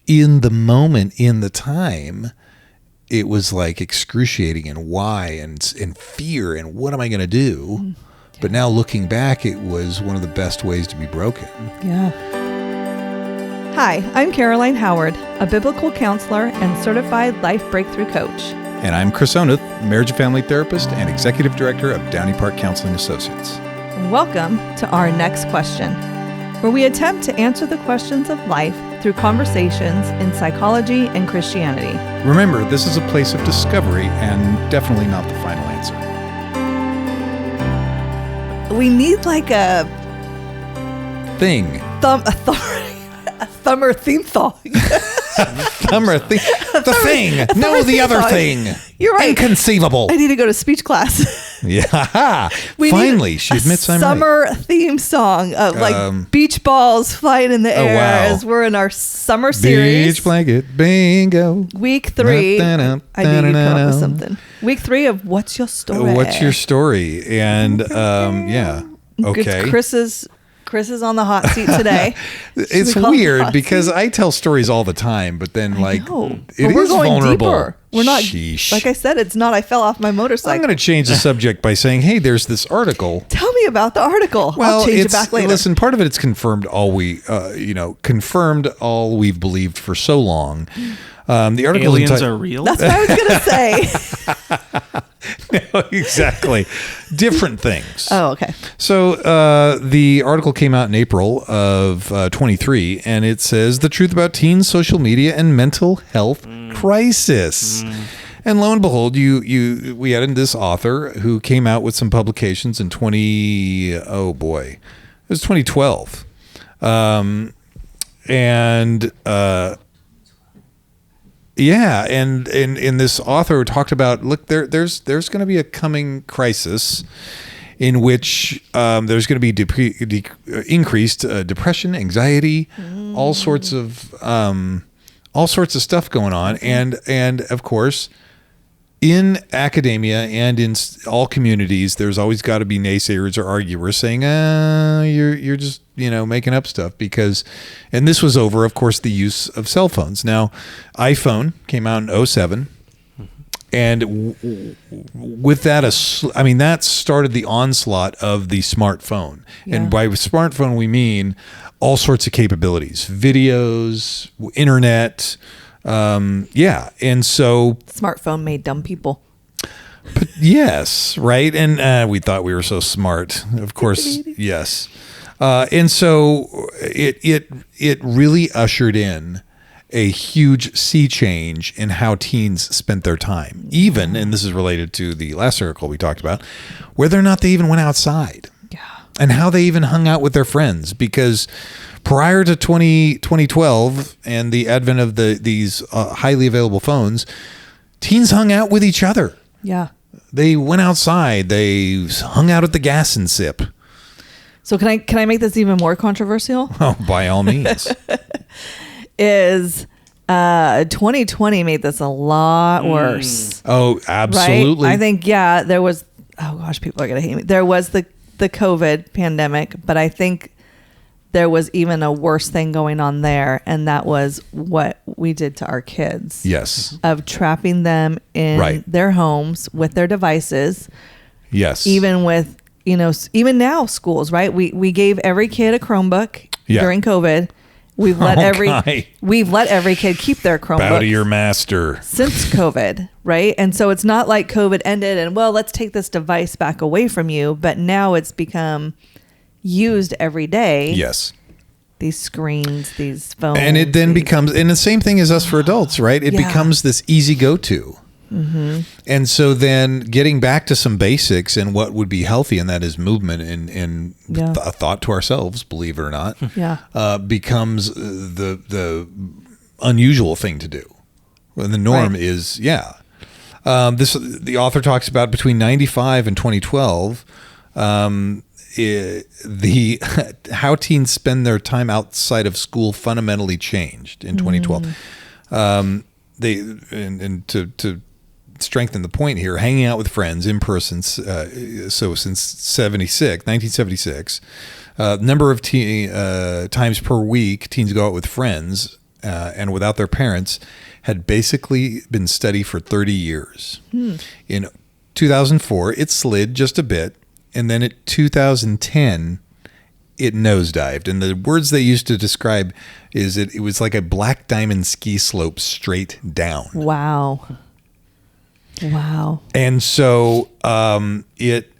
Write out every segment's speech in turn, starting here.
in the moment, in the time, it was like excruciating, and why, and fear, and what am I going to do? But now looking back, it was one of the best ways to be broken. Yeah. Hi, I'm Caroline Howard, a biblical counselor and certified life breakthrough coach. And I'm Chris Oneth, marriage and family therapist and executive director of Downey Park Counseling Associates. Welcome to Our Next Question, where we attempt to answer the questions of life through conversations in psychology and Christianity. Remember, this is a place of discovery and definitely not the final answer. We need like a Thing. a thumber theme song. Thumber thing. The thing. No, the other thing. You're right. Inconceivable. I need to go to speech class. Yeah. Finally, she admits I'm right. Summer theme song of like beach balls flying in the air as we're in our summer series. Beach blanket bingo. Week 3. I knew you'd come up with something. Week 3 of What's Your Story? What's your story? And yeah. Okay. Chris is on the hot seat today. It's weird because I tell stories all the time, but then we're going vulnerable. Deeper. We're not, Sheesh. like I said, it's not I fell off my motorcycle. I'm going to change the subject by saying, hey, there's this article. Tell me about the article. Well, I'll change it back later. Listen, part of it's confirmed all we've believed for so long. The article aliens are real. That's what I was going to say. No, exactly. Different things. Oh, okay. So the article came out in April of 23, and it says the truth about teen social media and mental health crisis. And lo and behold, we had this author who came out with some publications in it was 2012. Yeah, and this author talked about, look, there's going to be a coming crisis in which there's going to be increased depression, anxiety, all sorts of stuff going on, and of course, in academia and in all communities, there's always got to be naysayers or arguers saying, you're just making up stuff and this was over, of course, the use of cell phones. Now, iPhone came out in 2007, and with that, that started the onslaught of the smartphone. Yeah. And by smartphone, we mean all sorts of capabilities, videos, internet. And so smartphone made dumb people. But yes, right. And we thought we were so smart. Of course, yes. And so it really ushered in a huge sea change in how teens spent their time. Even, and this is related to the last article we talked about, whether or not they even went outside. Yeah. And how they even hung out with their friends, because prior to 2012 and the advent of these highly available phones, teens hung out with each other. Yeah. They went outside. They hung out at the gas and sip. So can I make this even more controversial? Oh, by all means. Is 2020 made this a lot worse. Oh, absolutely. Right? I think, there was, people are going to hate me. There was the COVID pandemic, but I think there was even a worse thing going on there, and that was what we did to our kids. Yes. Of trapping them in their homes with their devices. Yes. Even with, even now schools, right? We gave every kid a Chromebook during COVID. We've let every kid keep their Chromebook. Bow to your master. Since COVID, right? And so it's not like COVID ended and, let's take this device back away from you, but now it's become used every day. Yes. These screens, these phones. And it then becomes, and the same thing as us for adults, right? It becomes this easy go-to. Mm-hmm. And so then getting back to some basics and what would be healthy, and that is movement and a thought to ourselves, believe it or not, becomes the unusual thing to do. And the norm is, the author talks about between 95 and 2012, how teens spend their time outside of school fundamentally changed in 2012. To strengthen the point here, hanging out with friends in person. So since 1976, number of times per week teens go out with friends and without their parents had basically been steady for 30 years. In 2004, it slid just a bit, and then in 2010, it nosedived. And the words they used to describe is it was like a black diamond ski slope straight down. Wow. And so it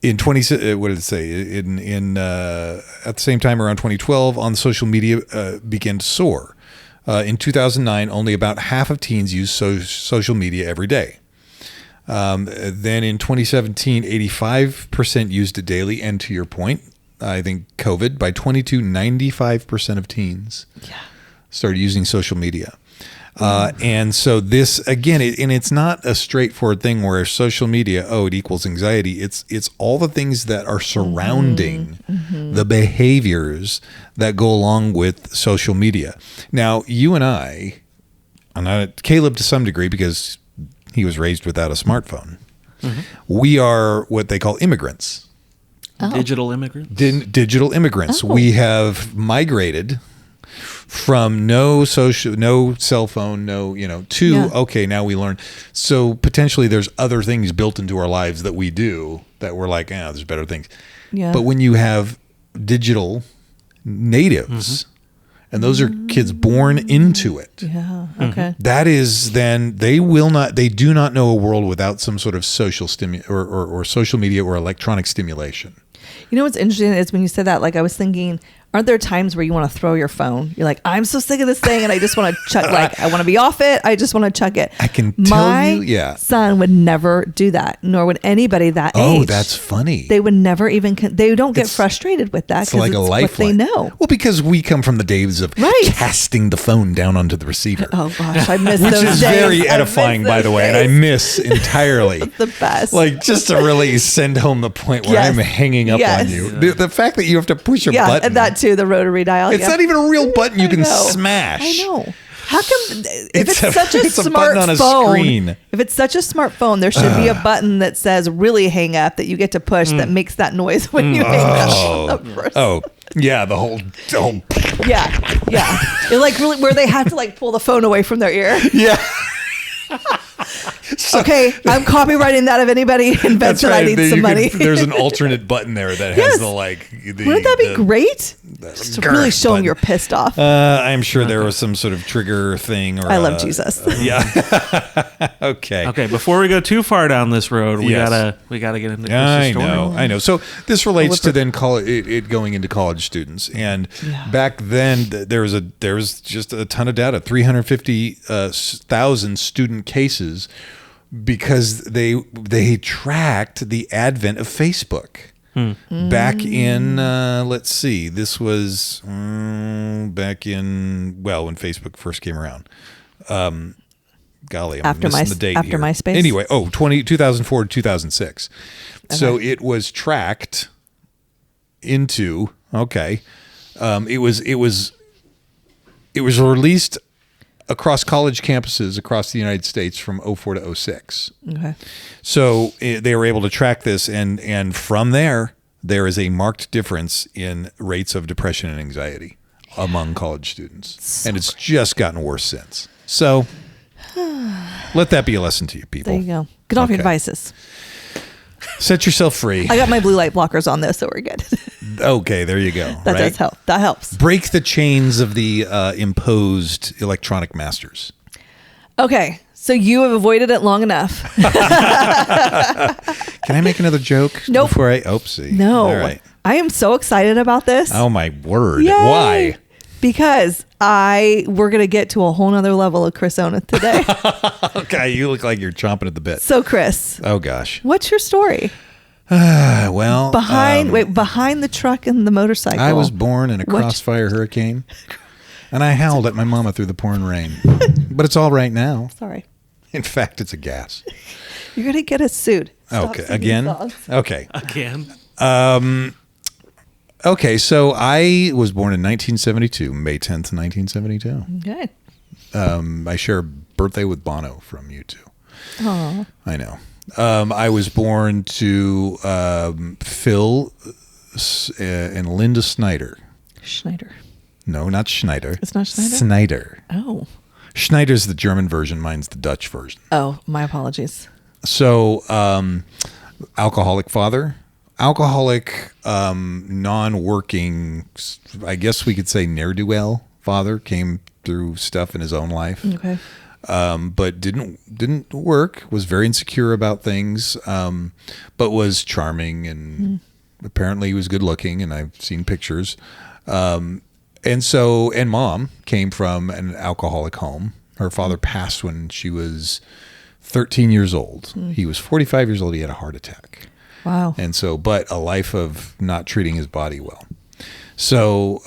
in 20 what did it say in at the same time around 2012 on social media began to soar. In 2009, only about half of teens use social media every day. Then in 2017, 85% used it daily. And to your point, I think COVID, by 22, 95% of teens started using social media. And so this, again, and it's not a straightforward thing where social media, it equals anxiety. It's all the things that are surrounding the behaviors that go along with social media. Now, you and I, Caleb to some degree, because he was raised without a smartphone. We are what they call immigrants. Digital immigrants? Digital immigrants. We have migrated from no cell phone, to now we learn. So potentially there's other things built into our lives that we do that we're like, there's better things. Yeah. But when you have digital natives, and those are kids born into it. Yeah. Okay. That is, then they do not know a world without some sort of social or social media or electronic stimulation. You know what's interesting is when you said that, like I was thinking, aren't there times where you want to throw your phone? You're like, I'm so sick of this thing, and I just want to chuck. Like, I want to be off it. I just want to chuck it. I can tell you, My son would never do that, nor would anybody that age. Oh, that's funny. They would never even. They don't get frustrated with that. It's like a lifeline. What they know. Well, because we come from the days of casting the phone down onto the receiver. Oh gosh, I miss those days. Which is very edifying, by the way, and I miss entirely. The best. Like, just to really send home the point where I'm hanging up on you. The fact that you have to push a button. And that too, the rotary dial. It's not even a real button you can smash. I know. How come if it's such a it's a button on a screen. If it's such a smartphone, there should be a button that says really hang up that you get to push that makes that noise when you hang up. Yeah, the whole Yeah. It like really where they have to like pull the phone away from their ear. Yeah. Okay, I'm copywriting that if anybody invents it, I need some money. There's an alternate button there that has Wouldn't that be great? Just really showing button. you're pissed off. I'm sure there was some sort of trigger thing. Or I love Jesus. Yeah. Okay. Before we go too far down this road, we gotta get into Chris's story. I know. So this relates to then it going into college students, and back then there was just a ton of data, 350,000 student cases, because they tracked the advent of Facebook. Back in, let's see, this was back in, when Facebook first came around. Golly, I'm missing the date after here. MySpace? Anyway, 2004 to 2006. Okay. So it was tracked into, it was released across college campuses across the United States from 2004 to 2006. Okay. So they were able to track this, and from there is a marked difference in rates of depression and anxiety among college students. And it's just gotten worse since. So let that be a lesson to you, people. There you go. Get off your devices. Set yourself free. I got my blue light blockers on, though, so we're good. Okay, there you go. That does help. That helps. Break the chains of the imposed electronic masters. Okay, so you have avoided it long enough. Can I make another joke? Nope. Before oopsie. No. All right. I am so excited about this. Oh, my word. Yay. Why? Because we're going to get to a whole nother level of Chris Oneth today. Okay, you look like you're chomping at the bit. So, Chris. Oh, gosh. What's your story? Behind the truck and the motorcycle. I was born in a crossfire hurricane, and I howled at my mama through the pouring rain. But it's all right now. Sorry. In fact, it's a gas. You're going to get us sued. Okay, again? Okay. Again. Okay, so I was born in 1972, May 10th, 1972. Okay. I share a birthday with Bono from U2. Aww. I know. I was born to Phil and Linda Snyder. Schneider. No, not Schneider. It's not Schneider? Snyder. Oh. Schneider's the German version. Mine's the Dutch version. Oh, my apologies. So, alcoholic father, alcoholic, non-working, I guess we could say ne'er-do-well father, came through stuff in his own life. Okay. But didn't work, was very insecure about things, but was charming and apparently he was good looking, and I've seen pictures. And mom came from an alcoholic home. Her father passed when she was 13 years old. He was 45 years old. He had a heart attack. Wow. And so, but a life of not treating his body well. So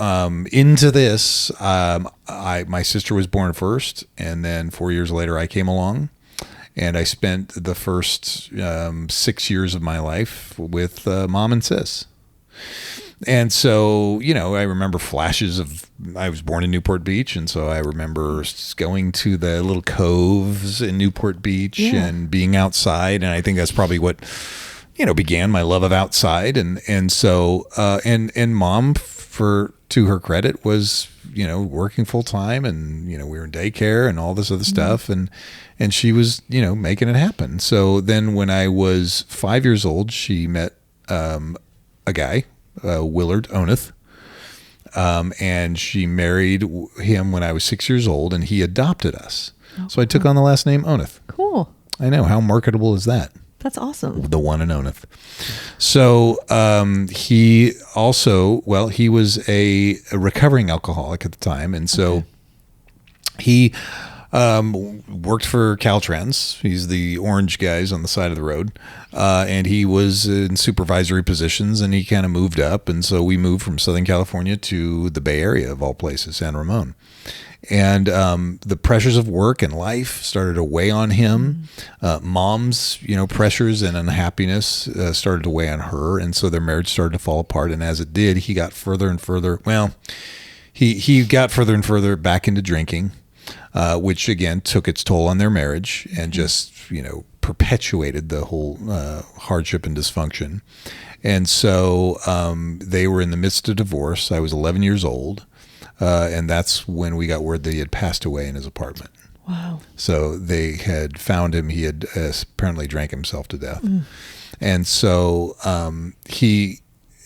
into this, my sister was born first, and then 4 years later I came along, and I spent the first 6 years of my life with mom and sis. And so, I remember flashes of, I was born in Newport Beach, and so I remember going to the little coves in Newport Beach and being outside, and I think that's probably what, began my love of outside. And so, and mom, to her credit, was, working full time, and, we were in daycare and all this other stuff, and she was, making it happen. So then when I was 5 years old, she met a guy, Willard Oneth, and she married him when I was 6 years old, and he adopted us. So I took on the last name Oneth. Cool. I know. How marketable is that? That's awesome. The one and Oneth. So he also, he was a recovering alcoholic at the time, and so he worked for Caltrans. He's the orange guys on the side of the road, and he was in supervisory positions, and he kind of moved up, and so we moved from Southern California to the Bay Area, of all places, San Ramon. And the pressures of work and life started to weigh on him. Mom's, pressures and unhappiness started to weigh on her, and so their marriage started to fall apart. And as it did, he got further and further. Well, he got further and further back into drinking, which again took its toll on their marriage and just perpetuated the whole hardship and dysfunction. And so they were in the midst of divorce. I was 11 years old. And that's when we got word that he had passed away in his apartment. Wow. So they had found him. He had apparently drank himself to death. And so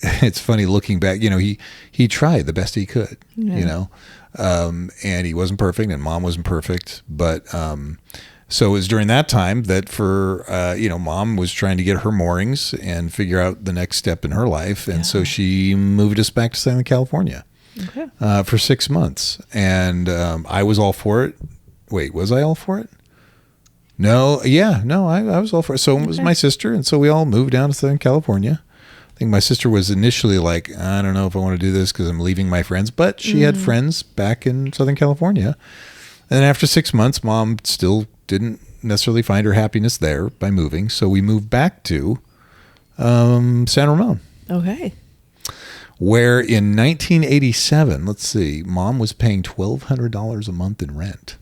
it's funny looking back, he tried the best he could, and he wasn't perfect, and mom wasn't perfect. But so it was during that time that mom was trying to get her moorings and figure out the next step in her life. And so she moved us back to Southern California. Okay. For 6 months. And I was all for it. Wait, was I all for it? No. Yeah, no, I was all for it. So it was my sister. And so we all moved down to Southern California. I think my sister was initially like, I don't know if I want to do this because I'm leaving my friends. But she had friends back in Southern California. And after 6 months, mom still didn't necessarily find her happiness there by moving. So we moved back to San Ramon. Okay. Where in 1987, let's see, mom was paying $1,200 a month in rent.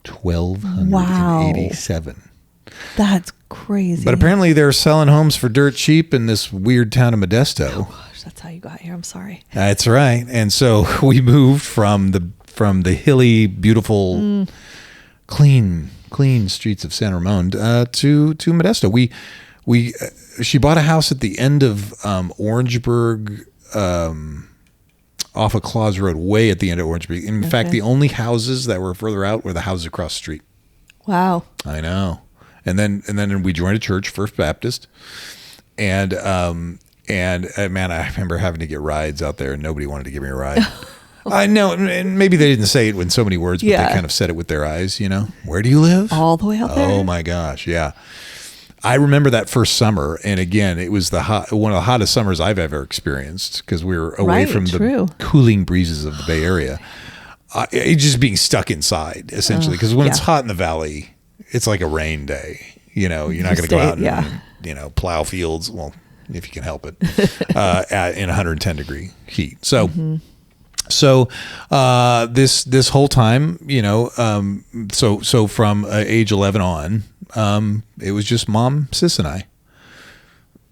$1,287. Wow. That's crazy. But apparently they're selling homes for dirt cheap in this weird town of Modesto. Oh gosh, that's how you got here. I'm sorry. That's right. And so we moved from the hilly, beautiful, clean streets of San Ramon to Modesto. She bought a house at the end of Orangeburg, off of Claus Road, way at the end of Orangeburg. In fact, the only houses that were further out were the houses across the street. Wow. I know. And then we joined a church, First Baptist, and man, I remember having to get rides out there, and nobody wanted to give me a ride. I know, and maybe they didn't say it in so many words, but they kind of said it with their eyes. Where do you live? All the way out there. Oh my gosh, yeah. I remember that first summer, and again, it was one of the hottest summers I've ever experienced because we were away from the cooling breezes of the Bay Area. It just being stuck inside, essentially, because when it's hot in the valley, it's like a rain day. You're not going to go out and plow fields. Well, if you can help it, in 110 degree heat. So. So this whole time, so from age 11 on, it was just mom, sis, and I.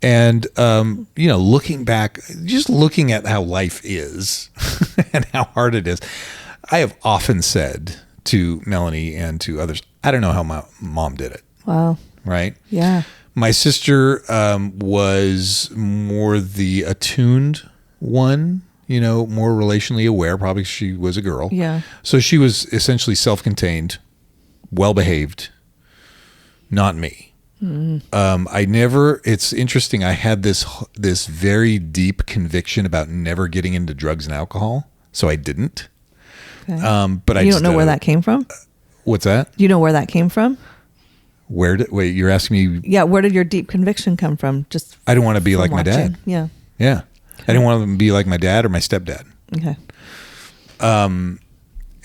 And, looking back, just looking at how life is and how hard it is, I have often said to Melanie and to others, I don't know how my mom did it. Wow. Right? Yeah. My sister was more the attuned one, more relationally aware. Probably she was a girl. Yeah. So she was essentially self-contained, well-behaved, not me. It's interesting. I had this very deep conviction about never getting into drugs and alcohol. So I didn't. Okay. But you don't know where that came from? What's that? Do you know where that came from? Wait, you're asking me? Yeah. Where did your deep conviction come from? Just I don't want to be like watching. my dad. Yeah. Yeah. Okay. I didn't want to be like my dad or my stepdad. Okay.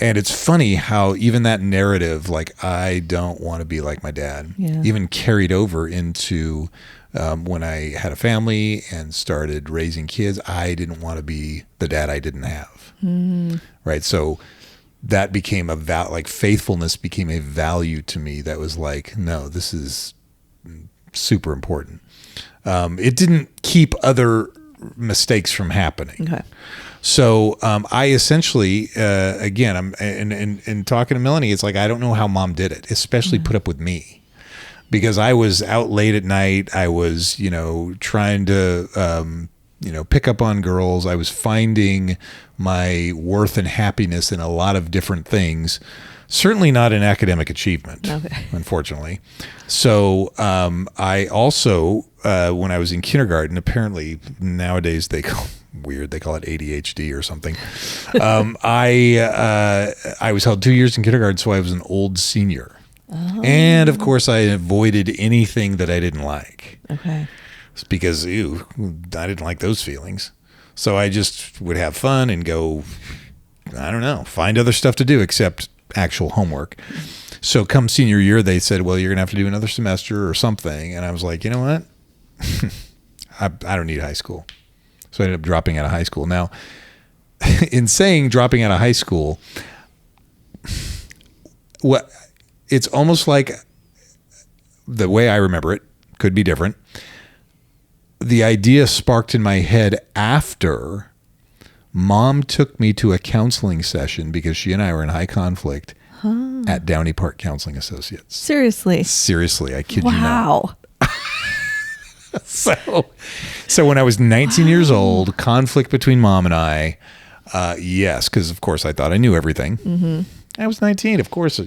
And it's funny how even that narrative, like, I don't want to be like my dad, even carried over into when I had a family and started raising kids. I didn't want to be the dad I didn't have. Right. So that became faithfulness became a value to me that was like, no, this is super important. It didn't keep other mistakes from happening. Okay. So I essentially, again, I'm in talking to Melanie, it's like, I don't know how mom did it, especially put up with me, because I was out late at night. I was, trying to, pick up on girls. I was finding my worth and happiness in a lot of different things. Certainly not in academic achievement, unfortunately. So I also, when I was in kindergarten, apparently nowadays they call it ADHD or something. I was held 2 years in kindergarten, so I was an old senior. Oh. And of course I avoided anything that I didn't like. Okay. It's because, I didn't like those feelings. So I just would have fun and go, I don't know, find other stuff to do except actual homework. So come senior year, they said, well, you're going to have to do another semester or something. And I was like, you know what? I don't need high school. So I ended up dropping out of high school. Now, in saying dropping out of high school, it's almost like, the way I remember it, could be different. The idea sparked in my head after Mom took me to a counseling session because she and I were in high conflict at Downey Park Counseling Associates. Seriously, I kid you not. Wow. So when I was 19 years old, conflict between Mom and I, yes, because of course I thought I knew everything. Mm-hmm. I was 19, of course,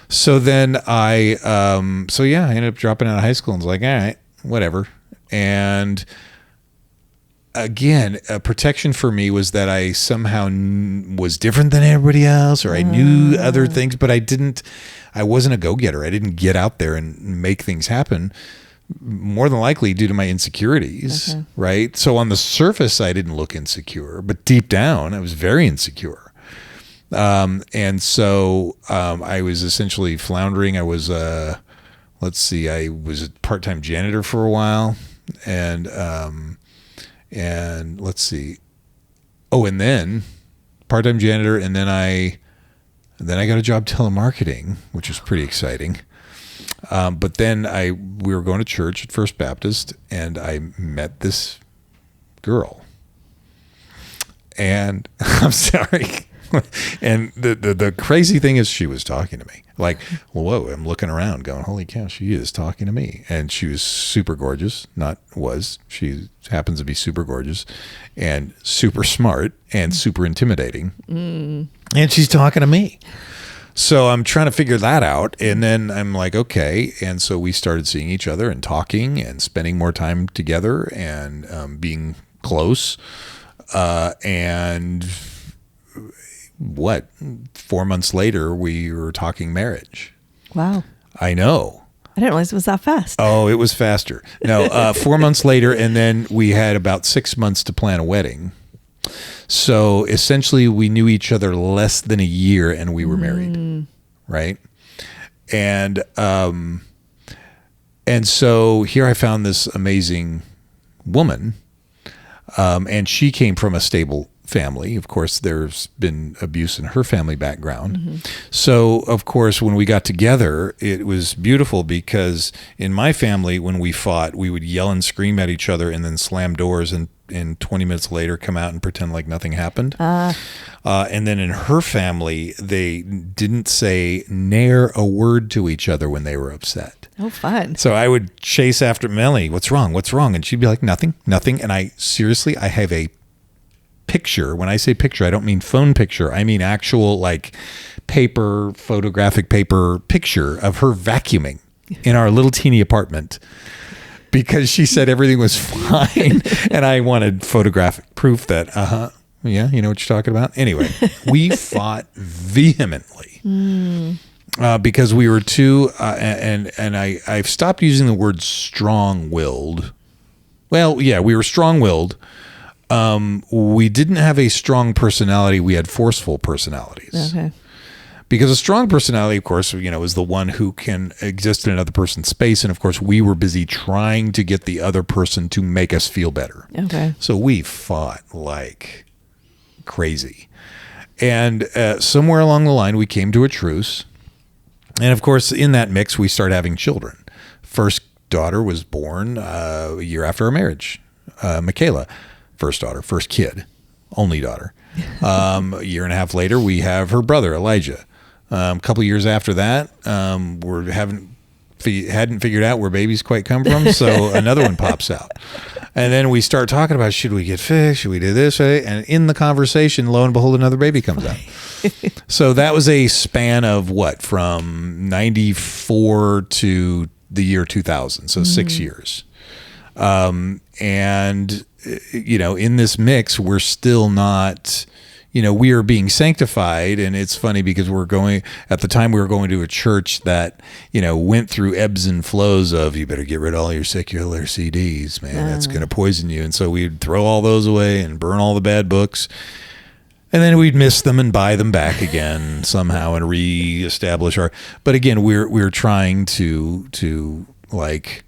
So then I ended up dropping out of high school and was like, all right, whatever. And again, a protection for me was that I somehow was different than everybody else, or I knew other things, but I wasn't a go-getter. I didn't get out there and make things happen, more than likely due to my insecurities, right? So on the surface, I didn't look insecure, but deep down, I was very insecure. And so I was essentially floundering. I was, I was a part-time janitor for a while, and let's see. Oh, and then part-time janitor, and then I got a job telemarketing, which was pretty exciting. But then we were going to church at First Baptist, and I met this girl. And I'm sorry. And the crazy thing is, she was talking to me. Like, whoa, I'm looking around going, holy cow, she is talking to me. And she was super gorgeous. She happens to be super gorgeous and super smart and super intimidating. And she's talking to me. So I'm trying to figure that out. And then I'm like, okay. And so we started seeing each other and talking and spending more time together and being close. And 4 months later, we were talking marriage. Wow. I know. I didn't realize it was that fast. Oh, it was faster. No, 4 months later, and then we had about 6 months to plan a wedding. So essentially, we knew each other less than a year, and we were married, right? And so here I found this amazing woman, and she came from a stable family. Of course, there's been abuse in her family background. So, of course, when we got together, it was beautiful because in my family, when we fought, we would yell and scream at each other and then slam doors and 20 minutes later come out and pretend like nothing happened. And then in her family, they didn't say ne'er a word to each other when they were upset. Oh, fun. So I would chase after Melly. What's wrong? What's wrong? And she'd be like, nothing. And I have a picture. When I say picture, I don't mean phone picture. I mean actual like photographic paper picture of her vacuuming in our little teeny apartment because she said everything was fine. And I wanted photographic proof that, yeah, you know what you're talking about? Anyway, we fought vehemently because we were too, and I've stopped using the word strong-willed. Well, yeah, we were strong-willed. We didn't have a strong personality. We had forceful personalities. Okay. Because a strong personality, of course, you know, is the one who can exist in another person's space. And of course, we were busy trying to get the other person to make us feel better. Okay. So we fought like crazy. And somewhere along the line, we came to a truce. And of course, in that mix, we started having children. First daughter was born a year after our marriage. Michaela, first daughter, first kid, only daughter. A year and a half later, we have her brother, Elijah. A couple years after that, we hadn't figured out where babies quite come from, so another one pops out. And then we start talking about, should we get fixed? Should we do this? And in the conversation, lo and behold, another baby comes out. So that was a span of what, from 94 to the year 2000, so 6 years. And, you know, in this mix, we're still not, you know, we are being sanctified. And it's funny because at the time we were going to a church that, you know, went through ebbs and flows of, you better get rid of all your secular CDs, man, that's going to poison you. And so we'd throw all those away and burn all the bad books. And then we'd miss them and buy them back again somehow and reestablish but again, we're trying to like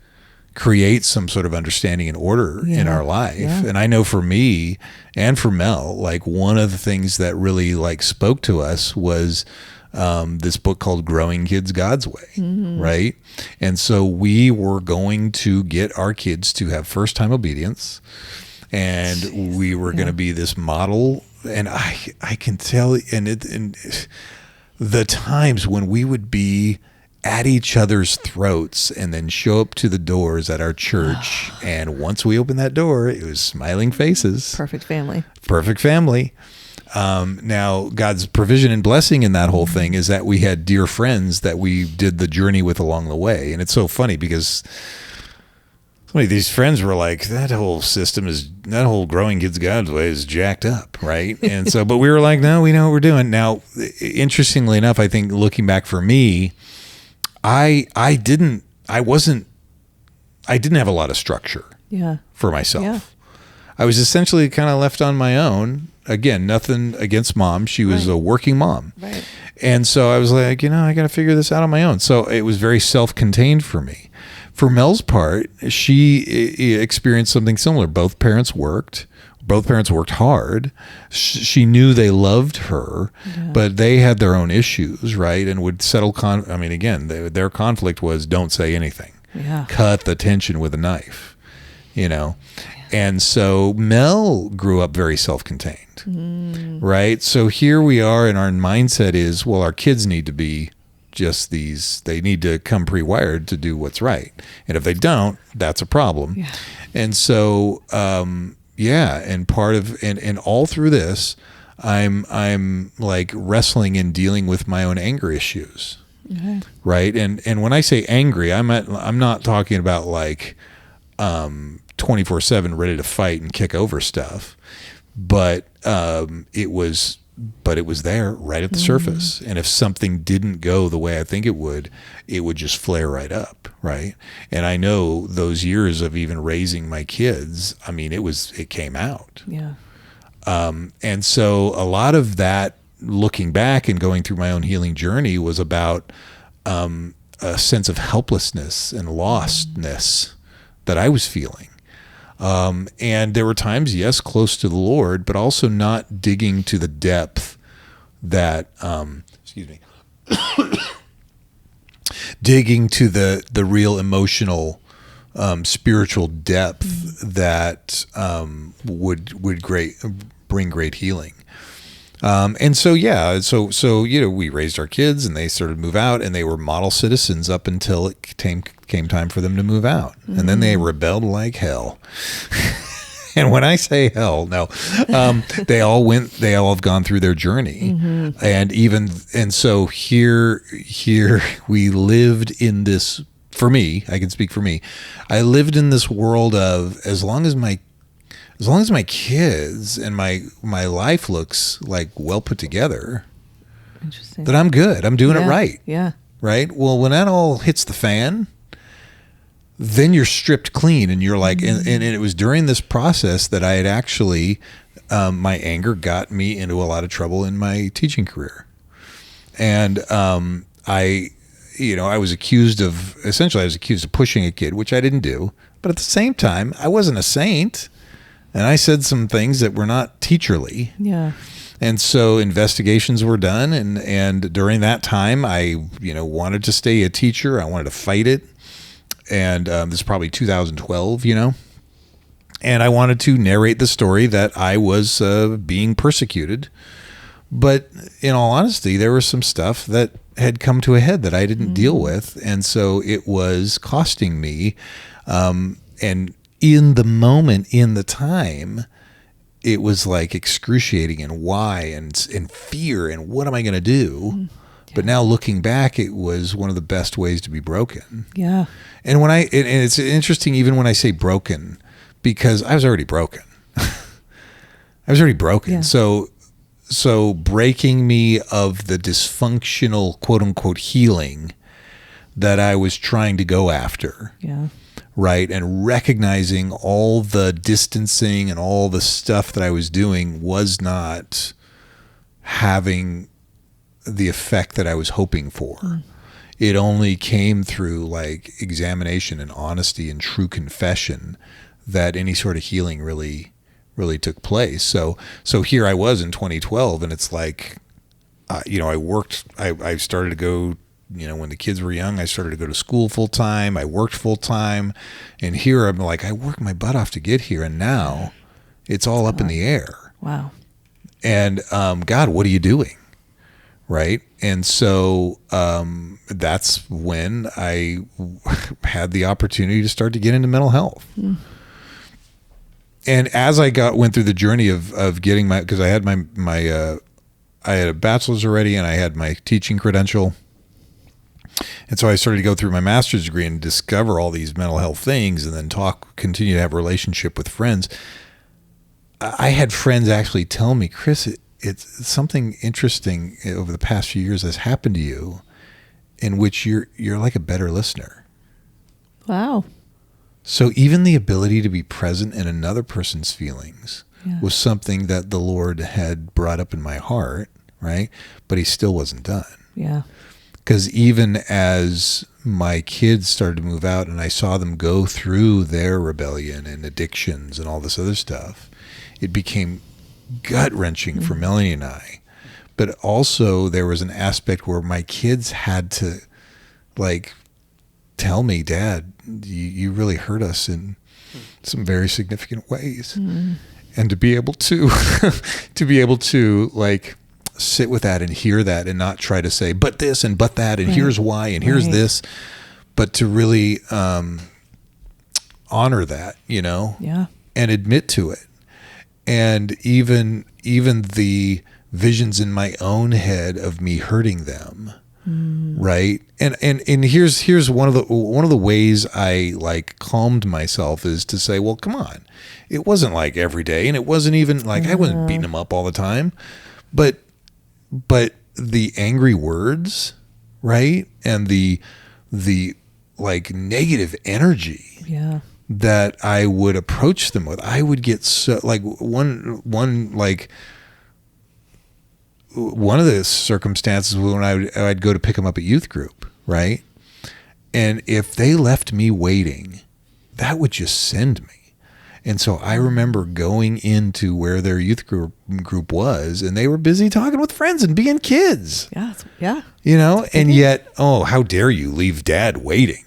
create some sort of understanding and order in our life. Yeah. And I know for me and for Mel, like one of the things that really like spoke to us was this book called Growing Kids God's Way, right? And so we were going to get our kids to have first-time obedience, and we were going to be this model. And I can tell, and the times when we would be at each other's throats and then show up to the doors at our church. And once we opened that door, it was smiling faces. Perfect family. Now, God's provision and blessing in that whole thing is that we had dear friends that we did the journey with along the way. And it's so funny because some of these friends were like, that whole Growing Kids God's Way is jacked up, right? And so, but we were like, no, we know what we're doing. Now, interestingly enough, I think looking back for me, I didn't have a lot of structure for myself. Yeah. I was essentially kind of left on my own. Again, nothing against mom. She was a working mom. Right. And so I was like, you know, I got to figure this out on my own. So it was very self-contained for me. For Mel's part, she experienced something similar. Both parents worked hard. She knew they loved her, but they had their own issues, right? And would settle their conflict was don't say anything. Yeah. Cut the tension with a knife, you know? And so Mel grew up very self-contained, right? So here we are, and our mindset is, well, our kids need to be just they need to come pre-wired to do what's right. And if they don't, that's a problem. Yeah. And so, and part of and all through this, I'm like wrestling and dealing with my own anger issues, right? And when I say angry, I'm not talking about like 24/7 ready to fight and kick over stuff, but it was there right at the surface. And if something didn't go the way I think it would just flare right up, right? And I know those years of even raising my kids, I mean, it came out. Yeah. And so a lot of that, looking back and going through my own healing journey, was about a sense of helplessness and lostness that I was feeling. And there were times, yes, close to the Lord, but also not digging to the depth that, excuse me, digging to the real emotional, spiritual depth that would bring great healing. And so, yeah, so we raised our kids, and they started to move out, and they were model citizens up until it came time for them to move out. And then they rebelled like hell. And when I say hell, no, they all have gone through their journey. And so here we lived in this, for me, I can speak for me. I lived in this world of, as long as my kids and my life looks like well put together, Interesting. that I'm good. I'm doing it right. Yeah. Right. Well, when that all hits the fan, then you're stripped clean, and you're like, and it was during this process that I had actually, my anger got me into a lot of trouble in my teaching career. And I was accused of pushing a kid, which I didn't do. But at the same time, I wasn't a saint. And I said some things that were not teacherly. Yeah. And so investigations were done. And during that time, I, wanted to stay a teacher. I wanted to fight it. And this is probably 2012, and I wanted to narrate the story that I was being persecuted. But in all honesty, there was some stuff that had come to a head that I didn't deal with. And so it was costing me. And in the moment, in the time, it was like excruciating, and why, and fear, and what am I going to do? But now looking back, it was one of the best ways to be broken. Yeah. And and it's interesting, even when I say broken, because I was already broken. Yeah. So breaking me of the dysfunctional, quote unquote, healing that I was trying to go after. Yeah. Right. And recognizing all the distancing and all the stuff that I was doing was not having the effect that I was hoping for. It only came through like examination and honesty and true confession that any sort of healing really took place. So here I was in 2012, and it's like, I started to go, when the kids were young, I started to go to school full time. I worked full time, and here I'm like, I worked my butt off to get here, and now it's all up in the air. Wow. And God, what are you doing? Right. And so that's when I had the opportunity to start to get into mental health. And as I went through the journey of getting because I had I had a bachelor's already, and I had my teaching credential. And so I started to go through my master's degree and discover all these mental health things, and then continue to have a relationship with friends. I had friends actually tell me, Chris, it's something interesting over the past few years has happened to you, in which you're like a better listener. Wow. So even the ability to be present in another person's feelings was something that the Lord had brought up in my heart, right? But he still wasn't done. Yeah. Because even as my kids started to move out, and I saw them go through their rebellion and addictions and all this other stuff, it became gut-wrenching for Melanie and I. But also there was an aspect where my kids had to like tell me, Dad, you really hurt us in some very significant ways. And to be able to like sit with that and hear that, and not try to say but this and but that and here's why and here's this, but to really honor that, and admit to it. And even the visions in my own head of me hurting them, right? And here's one of the ways I like calmed myself is to say, well, come on, it wasn't like every day, and it wasn't even like I wasn't beating them up all the time, but the angry words, right, and the like negative energy. Yeah. That I would approach them with, I would get so like one of the circumstances when I'd go to pick them up at youth group, right? And if they left me waiting, that would just send me. And so I remember going into where their youth group was, and they were busy talking with friends and being kids. Yeah. You know, and yet, oh, how dare you leave dad waiting?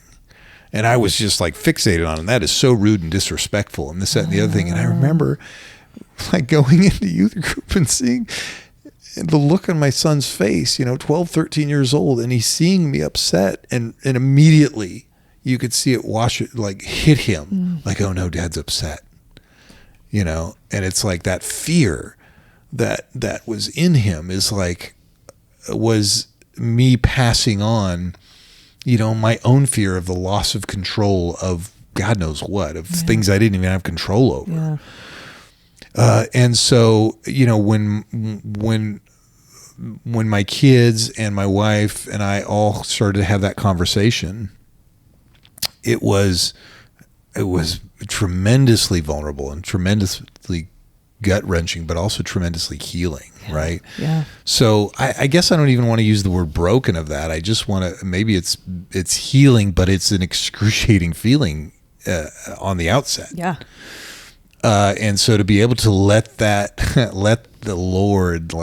And I was just like fixated on it. That is so rude and disrespectful and this, that, and the other thing. And I remember like going into youth group and seeing the look on my son's face, 12, 13 years old, and he's seeing me upset, and immediately you could see it hit him like, oh no, dad's upset, and it's like that fear that was in him was me passing on, my own fear of the loss of control of God knows what, of things I didn't even have control over. Yeah. And so, when my kids and my wife and I all started to have that conversation, it was tremendously vulnerable and tremendously gut-wrenching, but also tremendously healing, right? Yeah. So I guess I don't even want to use the word broken of that. I just want to, maybe it's healing, but it's an excruciating feeling on the outset. Yeah. And so to be able to let the Lord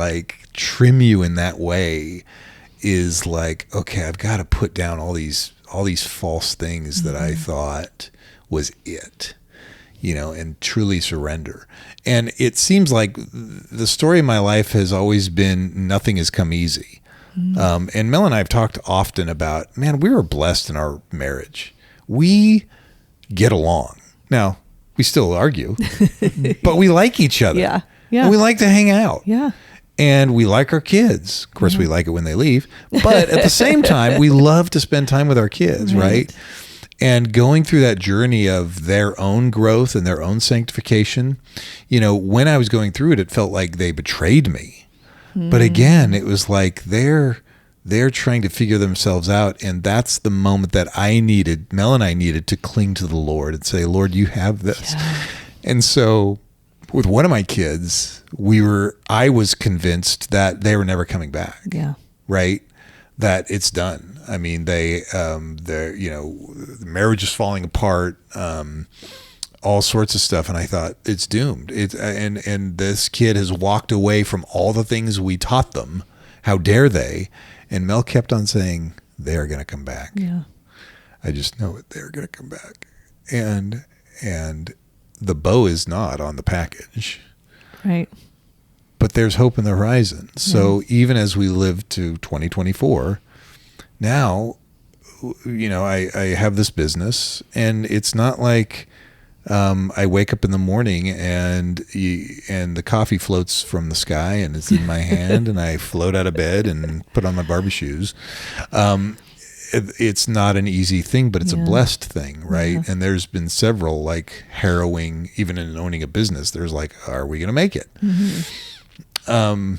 trim you in that way is like, okay, I've got to put down all these false things that I thought was it, and truly surrender. And it seems like the story of my life has always been nothing has come easy. And Mel and I have talked often about, man, we were blessed in our marriage. We get along. Now, we still argue, but we like each other. Yeah. Yeah. And we like to hang out. Yeah. And we like our kids. Of course, we like it when they leave. But at the same time, we love to spend time with our kids, right? And going through that journey of their own growth and their own sanctification, when I was going through it, it felt like they betrayed me. But again, it was like they're trying to figure themselves out. And that's the moment that Mel and I needed to cling to the Lord and say, Lord, you have this. Yeah. And so with one of my kids, I was convinced that they were never coming back. Yeah. Right? That it's done. I mean, the marriage is falling apart, all sorts of stuff. And I thought it's doomed. And this kid has walked away from all the things we taught them. How dare they? And Mel kept on saying, they're going to come back. Yeah. I just know it. They're going to come back. And the bow is not on the package. Right. But there's hope in the horizon. So even as we live to 2024, now, I have this business, and it's not like I wake up in the morning and the coffee floats from the sky and it's in my hand and I float out of bed and put on my Barbie shoes. It's not an easy thing, but it's a blessed thing, right? Yeah. And there's been several harrowing, even in owning a business, there's are we going to make it? Mm-hmm.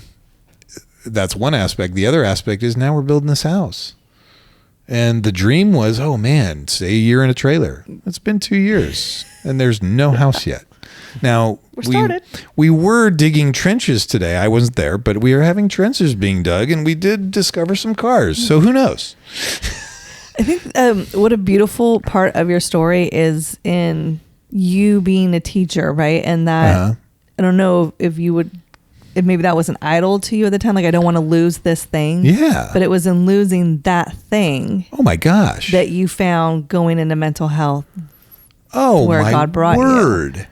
That's one aspect. The other aspect is now we're building this house. And the dream was, oh man, stay a year in a trailer. It's been 2 years and there's no house yet. Now, we were digging trenches today. I wasn't there, but we are having trenches being dug, and we did discover some cars. So who knows? I think what a beautiful part of your story is in you being a teacher, right? And that, I don't know if maybe that was an idol to you at the time. I don't want to lose this thing. Yeah. But it was in losing that thing. Oh my gosh. That you found going into mental health. Oh, where my God brought word. You.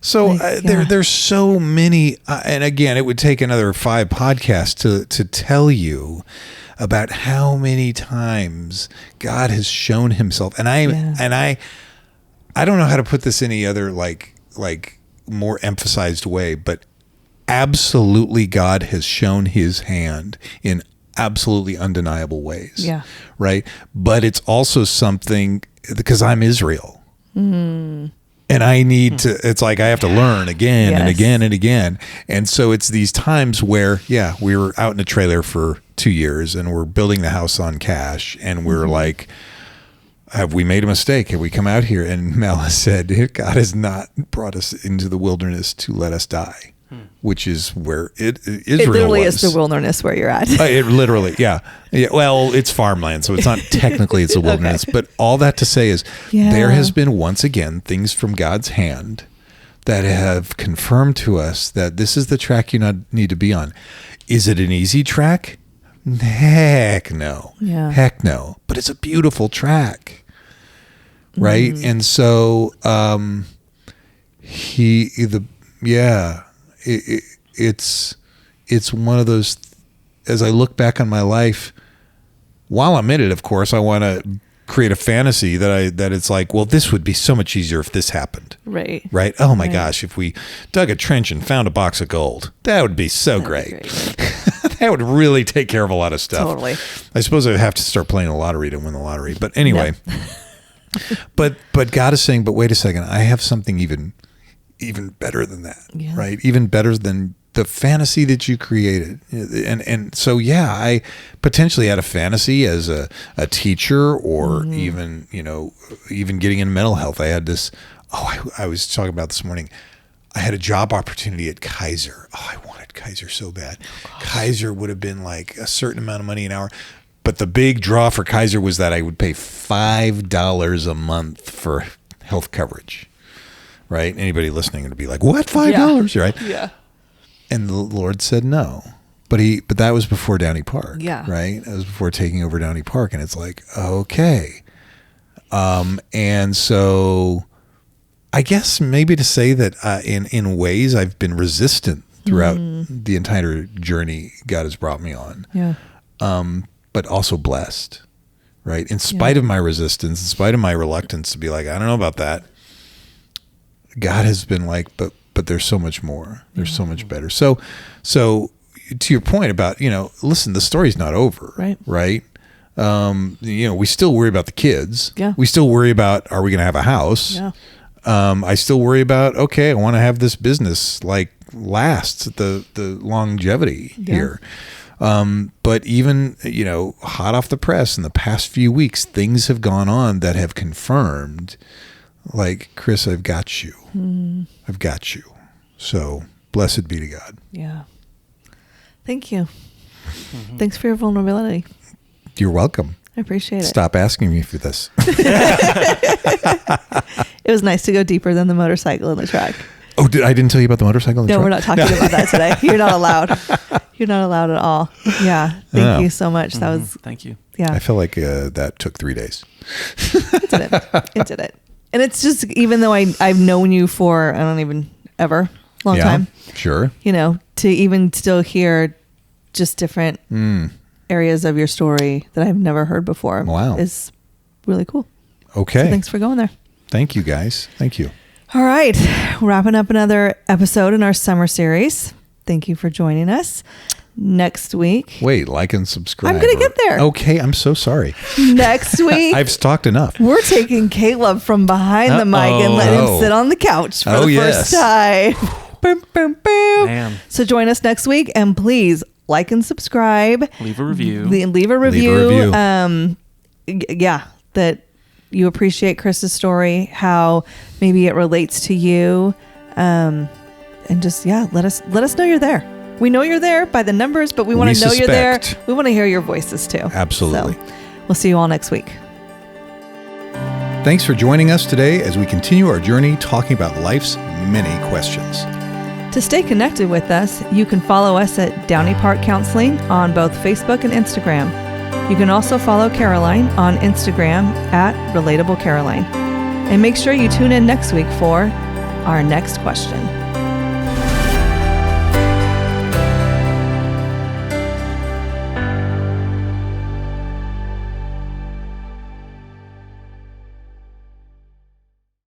So there's so many, and again, it would take another 5 podcasts to tell you about how many times God has shown himself. And I don't know how to put this any other like more emphasized way, but absolutely God has shown his hand in absolutely undeniable ways. Yeah. Right. But it's also something because I'm Israel. Mm. And I need to, it's like I have to learn again and again and again. And so it's these times where, we were out in a trailer for 2 years and we're building the house on cash. And we're like, have we made a mistake? Have we come out here? And Mel has said, God has not brought us into the wilderness to let us die. Which is where Israel it literally was. is the wilderness where you're at. It literally, yeah. Well, it's farmland, so it's not technically it's a wilderness. Okay. But all that to say is there has been once again things from God's hand that have confirmed to us that this is the track you need to be on. Is it an easy track? Heck no. Yeah. Heck no. But it's a beautiful track. Right? And so it's one of those, as I look back on my life, while I'm in it, of course, I want to create a fantasy that it's like, well, this would be so much easier if this happened. Right. Right? Oh my gosh, if we dug a trench and found a box of gold, that would be so great. That would really take care of a lot of stuff. Totally. I suppose I'd have to start playing the lottery to win the lottery. But anyway, but God is saying, but wait a second, I have something even better than that, right? Even better than the fantasy that you created. And so, I potentially had a fantasy as a teacher or even getting into mental health. I had this, I was talking about this morning. I had a job opportunity at Kaiser. Oh, I wanted Kaiser so bad. Kaiser would have been like a certain amount of money an hour. But the big draw for Kaiser was that I would pay $5 a month for health coverage. Right? Anybody listening would be like, what? $5? Right? Yeah. And the Lord said no. But that was before Downey Park. Yeah. Right? That was before taking over Downey Park. And it's like, okay. And so I guess maybe to say that in ways I've been resistant throughout the entire journey God has brought me on. Yeah. But also blessed. Right? In spite of my resistance, in spite of my reluctance to be like, I don't know about that. God has been like, but there's so much more. There's so much better. So to your point about, listen, the story's not over. Right. We still worry about the kids. Yeah. We still worry about, are we going to have a house? Yeah. I still worry about, okay, I want to have this business last the longevity here. But even, hot off the press in the past few weeks, things have gone on that have confirmed, like, Chris, I've got you. I've got you. So blessed be to God. Yeah. Thank you. Thanks for your vulnerability. You're welcome. I appreciate it. Stop asking me for this. It was nice to go deeper than the motorcycle in the track. Oh, I didn't tell you about the motorcycle in the truck? No, we're not talking about that today. You're not allowed. You're not allowed at all. Yeah. Thank you so much. That was... Thank you. Yeah. I feel like that took 3 days. It did it. It did it. And it's just, even though I've known you for, I don't even ever, long time. Sure. To even still hear just different areas of your story that I've never heard before. Wow. Is really cool. Okay. So thanks for going there. Thank you, guys. Thank you. All right. Wrapping up another episode in our summer series. Thank you for joining us. Next week. Wait, like and subscribe. I'm going to get there. Okay, I'm so sorry. Next week. I've talked enough. We're taking Caleb from behind the mic and letting him sit on the couch for the first time. Boom, boom, boom. Man. So join us next week, and please like and subscribe. Leave a review. Leave a review. That you appreciate Chris's story, how maybe it relates to you, and just let us know you're there. We know you're there by the numbers, but we want to know you're there. We want to hear your voices too. Absolutely. So we'll see you all next week. Thanks for joining us today as we continue our journey talking about life's many questions. To stay connected with us, you can follow us at Downey Park Counseling on both Facebook and Instagram. You can also follow Caroline on Instagram at Relatable Caroline. And make sure you tune in next week for our next question.